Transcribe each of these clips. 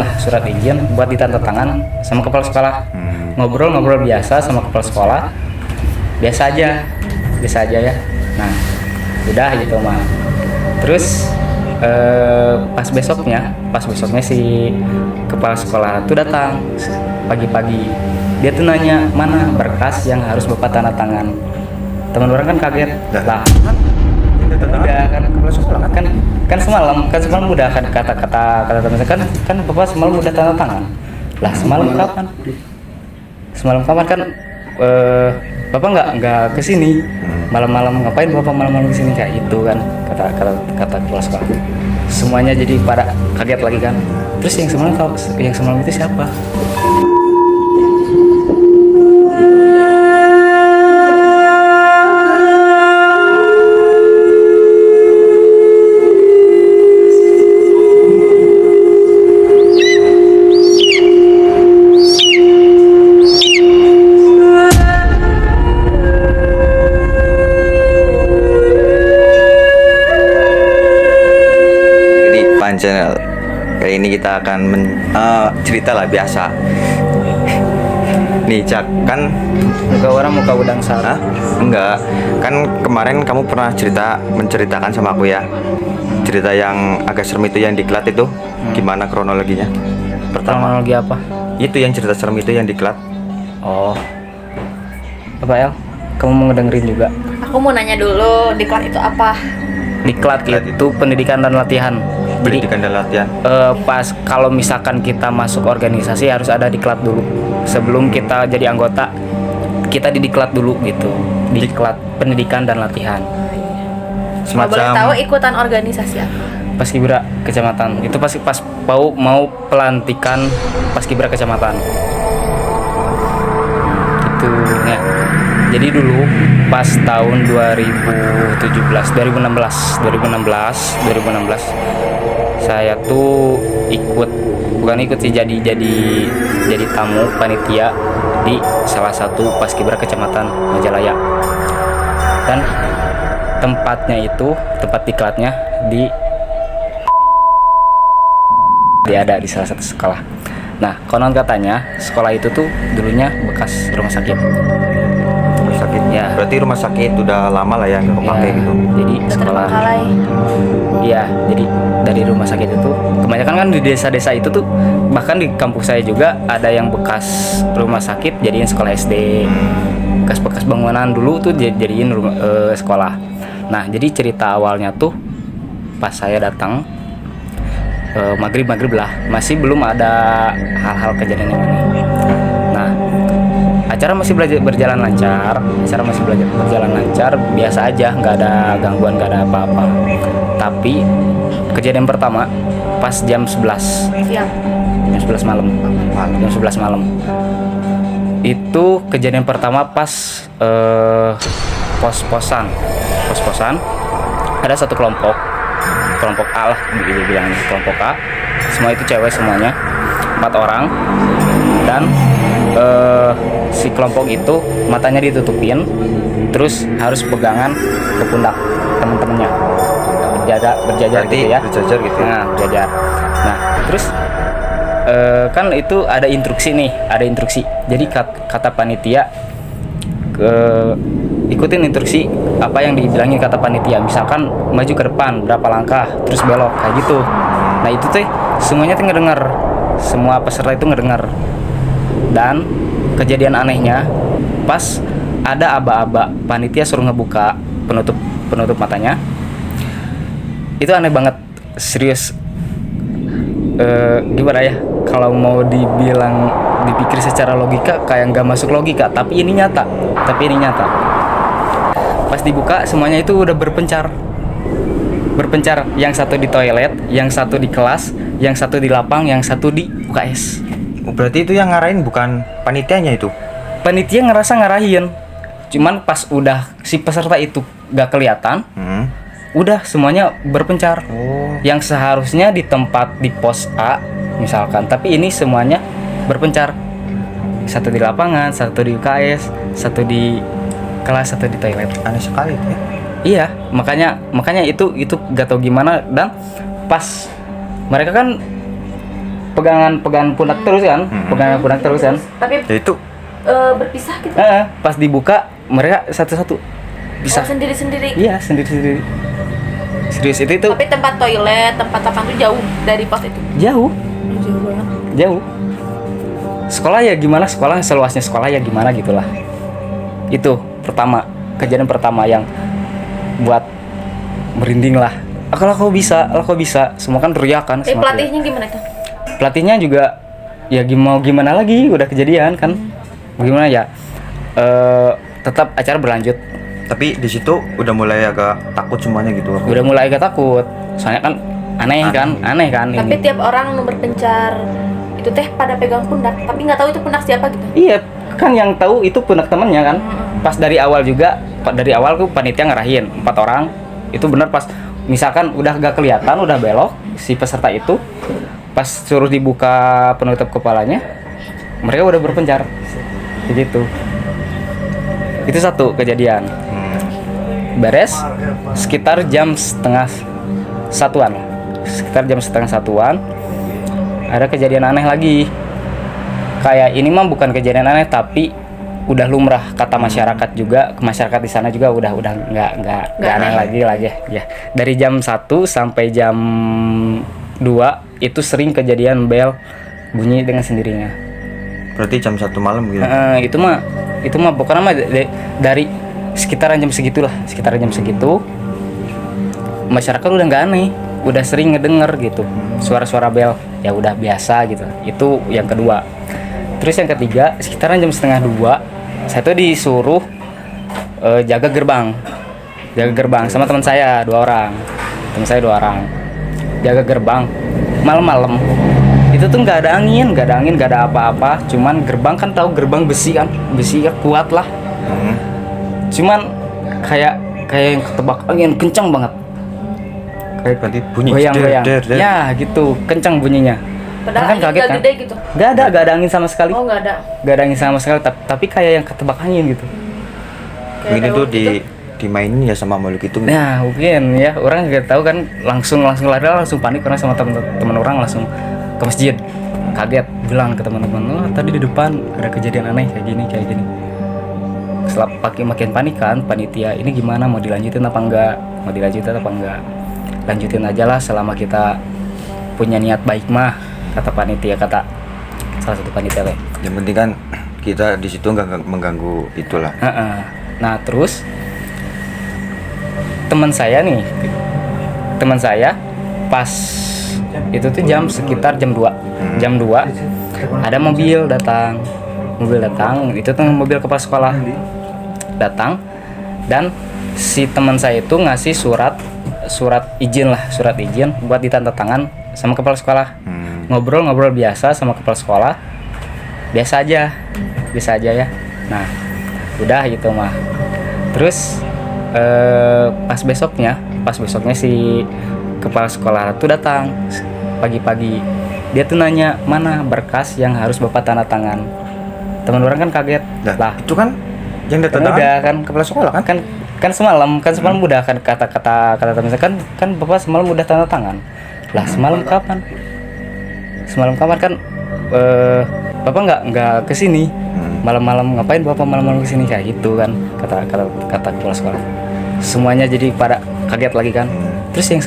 lah, surat izin buat ditanda tangan sama kepala sekolah. Ngobrol-ngobrol biasa sama kepala sekolah, biasa aja ya. Nah udah gitu mah. Terus pas besoknya si kepala sekolah tuh datang pagi-pagi. Dia tuh nanya mana berkas yang harus bapak tanda tangan. Teman orang kan kaget lah. Udah kan semalam udah kata teman kan bapak semalam udah tanda tangan lah. Semalam kapan kan bapak nggak kesini malam-malam, ngapain bapak malam-malam kesini kayak itu kan kata kepala sekolah. Semuanya jadi pada kaget lagi kan. Terus yang semalam itu siapa? Channel. Kali ini kita akan cerita lah biasa. Nih Cak, kan muka udang sara. Enggak, kan kemarin kamu pernah menceritakan sama aku ya, cerita yang agak serem itu yang diklat itu. Gimana kronologinya? Pertama Kronologi apa? itu yang cerita serem itu yang diklat. Oh apa El? Kamu mau ngedengerin juga? Aku mau nanya dulu, diklat itu apa? Diklat itu pendidikan dan latihan. Pendidikan dan latihan. Pas kalau misalkan kita masuk organisasi harus ada diklat dulu. Sebelum kita jadi anggota, kita didiklat dulu gitu. Diklat pendidikan dan latihan. Boleh tahu ikutan organisasi apa? Paskibra kecamatan. Itu pas mau pelantikan Paskibra kecamatan. Gitu ya. Jadi dulu pas tahun 2016 saya tuh bukan ikut sih, jadi tamu panitia di salah satu Paskibra kecamatan Majalaya. Dan tempatnya itu tempat diklatnya ada di salah satu sekolah. Nah, konon katanya sekolah itu tuh dulunya bekas rumah sakit. Ya. Berarti rumah sakit udah lama lah ya nggak kepake Ya, gitu. jadi sekolah. Iya, jadi dari rumah sakit itu kebanyakan kan di desa-desa itu tuh, bahkan di kampus saya juga ada yang bekas rumah sakit jadiin sekolah SD. Bekas bangunan dulu tuh jadiin sekolah. Nah, jadi cerita awalnya tuh pas saya datang maghrib lah, masih belum ada hal-hal kejadian yang ini. Nah, acara masih berjalan lancar, biasa aja, nggak ada gangguan, nggak ada apa-apa. Tapi kejadian pertama pas jam 11 malam. Itu kejadian pertama pas pos-posan. Ada satu kelompok A lah, bilangnya kelompok A. Semua itu cewek semuanya, 4 orang. Dan si kelompok itu matanya ditutupin, terus harus pegangan ke pundak teman-temannya, berjajar gitu ya. Nah, berjajar. Nah, terus kan itu ada instruksi. Jadi kata panitia ikutin instruksi apa yang dibilangin kata panitia. Misalkan maju ke depan berapa langkah, terus belok kayak gitu. Nah, itu tuh semuanya tuh ngedengar, semua peserta itu ngedengar. Dan kejadian anehnya pas ada aba-aba, panitia suruh ngebuka penutup matanya. Itu aneh banget, serius. Gimana ya, kalau mau dipikir secara logika kayak nggak masuk logika, tapi ini nyata. Pas dibuka semuanya itu udah berpencar, yang satu di toilet, yang satu di kelas, yang satu di lapang, yang satu di UKS. Berarti itu yang ngarahin bukan panitianya itu? Panitia ngerasa ngarahin, cuman pas udah si peserta itu gak kelihatan, udah semuanya berpencar. Yang seharusnya di tempat di pos A misalkan, tapi ini semuanya berpencar. Satu di lapangan, satu di UKS, satu di kelas, satu di toilet. Aneh sekali ya. Iya, makanya itu gak tau gimana. Dan pas mereka kan pegangan pundak terus kan, pegangan pundak terus kan. Tapi Ya itu berpisah gitu. Pas dibuka mereka satu-satu bisa. Oh, sendiri-sendiri. Iya, sendiri-sendiri. Serius itu Tapi tempat toilet, tempat apa tuh jauh dari pos itu. jauh, Jauh banget. jauh. Sekolah ya gimana, sekolah seluasnya sekolah ya gimana gitulah. Itu pertama, kejadian pertama yang buat merinding lah. Kalau kau bisa, semua kan teriak kan. Tapi semua teriak. pelatihnya gimana tuh? Pelatihnya juga ya mau gimana lagi, udah kejadian kan. Gimana ya? Tetap acara berlanjut. tapi di situ udah mulai agak takut semuanya gitu. Udah mulai agak takut. Soalnya kan aneh kan Tapi ini. tiap orang berpencar itu teh pada pegang pundak, tapi nggak tahu itu pundak siapa gitu. Iya, kan yang tahu itu pundak temennya kan. Pas dari awal juga, dari awal tuh panitia ngarahin 4 orang. Itu benar pas misalkan udah gak kelihatan, udah belok si peserta itu, pas suruh dibuka penutup kepalanya, mereka udah berpencar. Begitu. Itu satu kejadian. Beres sekitar jam setengah satuan. Sekitar jam setengah satuan ada kejadian aneh lagi. Kayak ini mah bukan kejadian aneh tapi udah lumrah kata masyarakat juga, masyarakat di sana juga udah nggak aneh lagi ya. Dari jam 1 sampai jam 2 itu sering kejadian bel bunyi dengan sendirinya. Berarti jam 1 malam gitu. Itu mah pokoknya mah dari sekitaran jam segitu masyarakat udah nggak aneh, udah sering ngedenger gitu suara-suara bel, ya udah biasa gitu. Itu yang kedua. Terus yang ketiga sekitaran jam setengah 2 saya tuh disuruh jaga gerbang sama teman saya 2 orang, jaga gerbang malam-malam. Itu tuh nggak ada angin, nggak ada apa-apa, cuman gerbang kan tahu gerbang besi kan, besinya kuat lah. Cuman kayak yang ketebak angin kencang banget, kayak Berarti bunyi goyang-goyang der. ya gitu, kencang bunyinya. Padahal Kan kaget kan, gede gitu. nggak ada angin sama sekali, Oh, nggak ada. tapi kayak yang ketebak angin gitu. Mungkin itu lewat gitu. dimainin ya sama makhluk itu. Nah mungkin ya, orang nggak tahu kan, langsung lari, langsung panik karena sama teman orang langsung ke masjid, kaget, bilang ke teman-teman, oh tadi di depan ada kejadian aneh kayak gini. Setelah makin panik kan panitia, ini gimana, mau dilanjutin apa enggak, lanjutin aja lah selama kita punya niat baik mah, kata panitia, kata salah satu panitia teh. Yang penting kan kita di situ nggak mengganggu itulah. Nah terus teman saya pas itu tuh sekitar jam 2 ada mobil datang, itu tuh mobil kepala sekolah datang, dan si teman saya itu ngasih surat izin buat ditanda tangan sama kepala sekolah. Ngobrol biasa sama kepala sekolah, biasa aja ya. Nah udah gitu mah. Terus pas besoknya si kepala sekolah itu datang pagi-pagi. Dia tuh nanya, mana berkas yang harus bapak tanda tangan. Teman orang kan kaget lah, Itu kan yang kan datang udah kan kepala sekolah kan semalam udah kan kata teman saya kan bapak semalam udah tanda tangan lah. Semalam kapan kan bapak nggak kesini. Malam-malam ngapain bapak malam-malam kesini, kayak gitu kan kata kepala sekolah. Semuanya jadi pada kaget lagi kan. Terus yang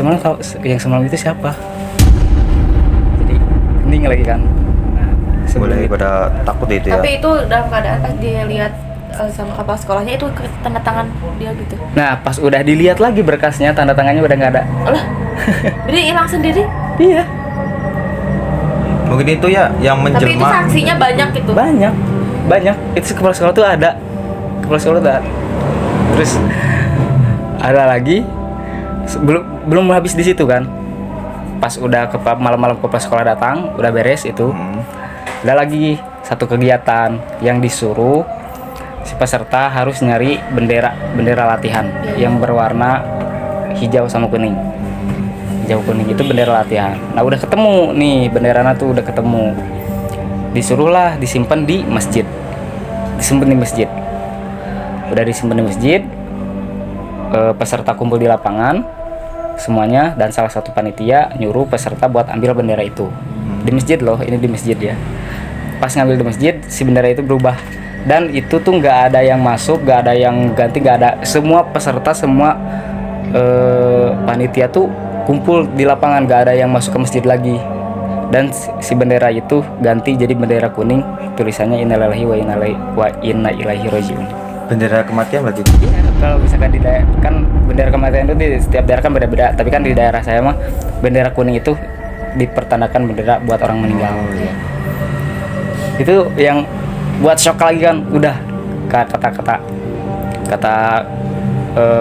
semalam itu siapa, jadi hening lagi kan. Nah, mulai pada takut itu ya. Tapi itu dalam keadaan pas dia lihat sama kepala sekolahnya itu tanda tangan dia gitu. Nah pas udah dilihat lagi berkasnya, tanda tangannya udah nggak ada. Alah. Jadi hilang sendiri. Iya, Mungkin itu ya yang Tapi itu menjelma. saksinya banyak gitu. banyak. Itu kepala sekolah tuh ada. Terus ada lagi, belum habis di situ kan. Pas udah malam-malam kepala sekolah datang, udah beres itu. Ada lagi satu kegiatan yang disuruh si peserta harus nyari bendera latihan yang berwarna hijau sama kuning. Hijau kuning itu bendera latihan. Nah udah ketemu nih benderanya tuh, udah ketemu. Disuruhlah disimpan di masjid. Udah disimpan di masjid. Peserta kumpul di lapangan semuanya, dan salah satu panitia nyuruh peserta buat ambil bendera itu. di masjid loh, ini di masjid ya. Pas ngambil di masjid, si bendera itu berubah. Dan itu tuh nggak ada yang masuk, nggak ada yang ganti, nggak ada. Semua peserta, semua panitia tuh kumpul di lapangan, nggak ada yang masuk ke masjid lagi. Dan si bendera itu ganti jadi bendera kuning, tulisannya innalillahi wa inna ilaihi rajiun. Bendera kematian berarti. Iya, kalau misalkan di daerah, kan bendera kematian itu di setiap daerah kan beda-beda, tapi kan di daerah saya mah bendera kuning itu dipertandakan bendera buat orang meninggal. Itu yang buat shock lagi kan, udah kata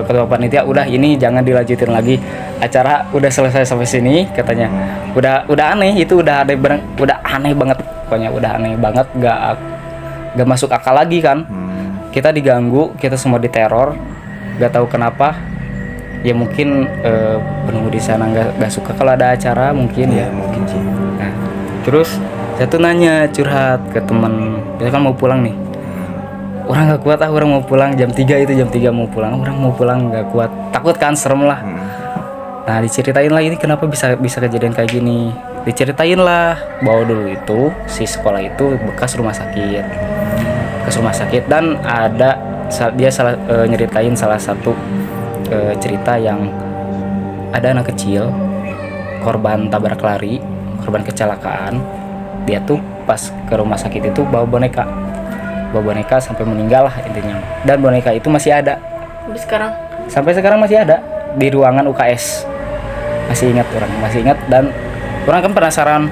ketua panitia, udah ini jangan dilanjutin lagi, acara udah selesai sampai sini katanya. Udah aneh, itu udah aneh banget pokoknya, udah aneh banget, gak masuk akal lagi kan. Kita diganggu, kita semua diteror, gak tahu kenapa. Ya mungkin penunggu di sana gak suka kalau ada acara mungkin ya. Mungkin sih. Nah, terus saya tuh nanya, curhat ke teman, kita kan mau pulang nih. Orang gak kuat orang mau pulang jam 3 itu, jam 3 mau pulang. Orang mau pulang gak kuat, takut kan, serem lah. Nah, diceritain lah ini kenapa bisa kejadian kayak gini. Diceritain lah bahwa dulu itu si sekolah itu bekas rumah sakit, dan ada dia nyeritain salah satu cerita yang ada anak kecil korban tabrak lari, korban kecelakaan. Dia tuh pas ke rumah sakit itu bawa boneka sampai meninggal lah intinya. Dan boneka itu masih ada sampai sekarang masih ada di ruangan UKS. Masih ingat, dan orang kan penasaran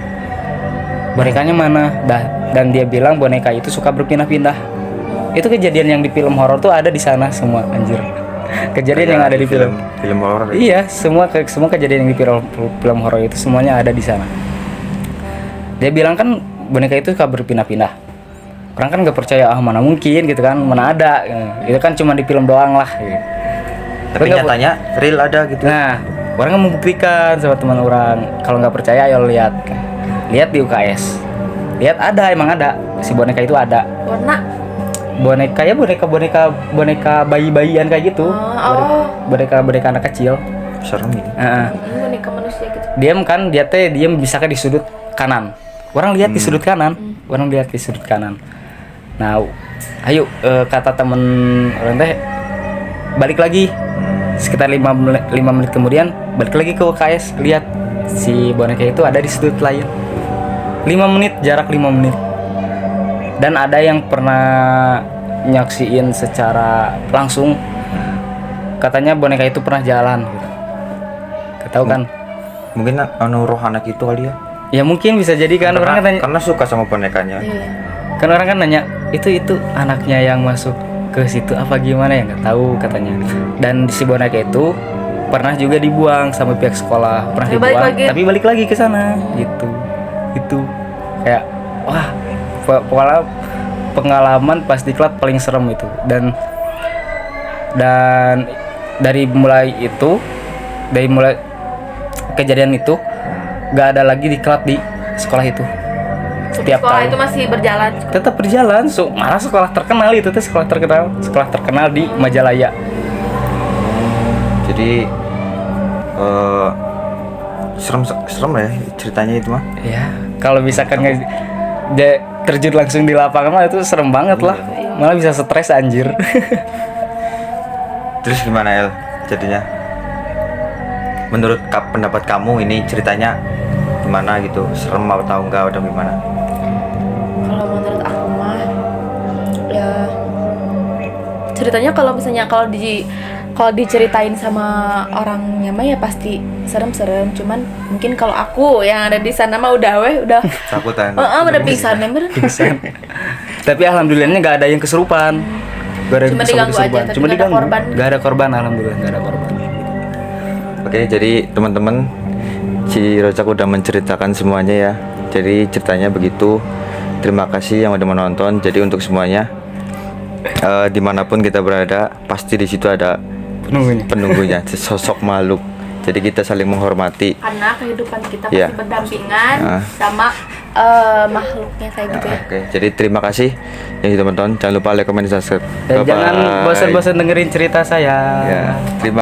bonekanya mana. Dan dia bilang boneka itu suka berpindah-pindah. Itu kejadian yang di film horor tuh ada di sana semua, anjir. Kejadian yang ada di film horor. Iya, semua kejadian yang di film horor itu semuanya ada di sana. Dia bilang kan boneka itu suka berpindah-pindah. Orang kan nggak percaya, mana mungkin gitu kan, mana ada. Itu kan cuma di film doang lah. Tapi nyatanya real ada gitu. Nah, orang membuktikan sama teman orang. Kalau nggak percaya, ayo lihat di UKS. Lihat, emang ada si boneka itu ada. Warna? Boneka bayi-bayian kayak gitu. Boneka anak kecil. Serem gitu. Boneka manusia gitu. Diam bisa di sudut kanan. Orang lihat di sudut kanan. Nah, ayo kata temen orang teh balik lagi. Sekitar 5 menit kemudian balik lagi ke UKS, lihat si boneka itu ada di sudut lain. 5 menit, jarak 5 menit. Dan ada yang pernah nyaksiin secara langsung, katanya boneka itu pernah jalan gitu. Tahu kan? Mungkin roh anak itu kali ya. Ya mungkin bisa jadi kan, orang kan tanya, karena suka sama bonekanya. kan orang kan nanya, itu anaknya yang masuk ke situ apa gimana ya, nggak tahu katanya. Dan si boneka itu pernah juga dibuang sama pihak sekolah, pernah dibuang tapi balik lagi ke sana gitu. Itu kayak wah, pengalaman pas diklat paling serem itu. Dan dari mulai kejadian itu nggak ada lagi diklat di sekolah itu. Setiap sekolah tahun itu masih berjalan. Tetap berjalan. Malah sekolah terkenal itu tuh sekolah terkenal di Majalaya. Jadi serem ya ceritanya itu mah. Ya, kalau misalkan terjun langsung di lapangan mah itu serem banget lah. Malah bisa stres anjir. Terus gimana El jadinya? Menurut pendapat kamu ini ceritanya gimana gitu? Serem atau enggak, atau gimana? Kalau menurut aku mah ya ceritanya, kalau misalnya kalau diceritain sama orangnya mah ya pasti serem-serem. Cuman mungkin kalau aku yang ada di sana mah udah takutan. Udah pingsan member. Tapi alhamdulillahnya nggak ada yang kesurupan. Cuma diganggu aja, tapi nggak ada korban. Nggak ada korban, alhamdulillah nggak ada korban. Oke, jadi teman-teman, Ci Rojak udah menceritakan semuanya ya. Jadi ceritanya begitu. Terima kasih yang udah menonton. Jadi untuk semuanya, dimanapun kita berada, pasti di situ ada penunggunya, sosok makhluk. Jadi kita saling menghormati. Karena kehidupan kita pasti berdampingan sama makhluknya kayak gitu ya. Oke, jadi terima kasih yang sudah menonton. Jangan lupa like, comment, dan subscribe. Dan jangan bosan-bosan dengerin cerita saya. Ya, terima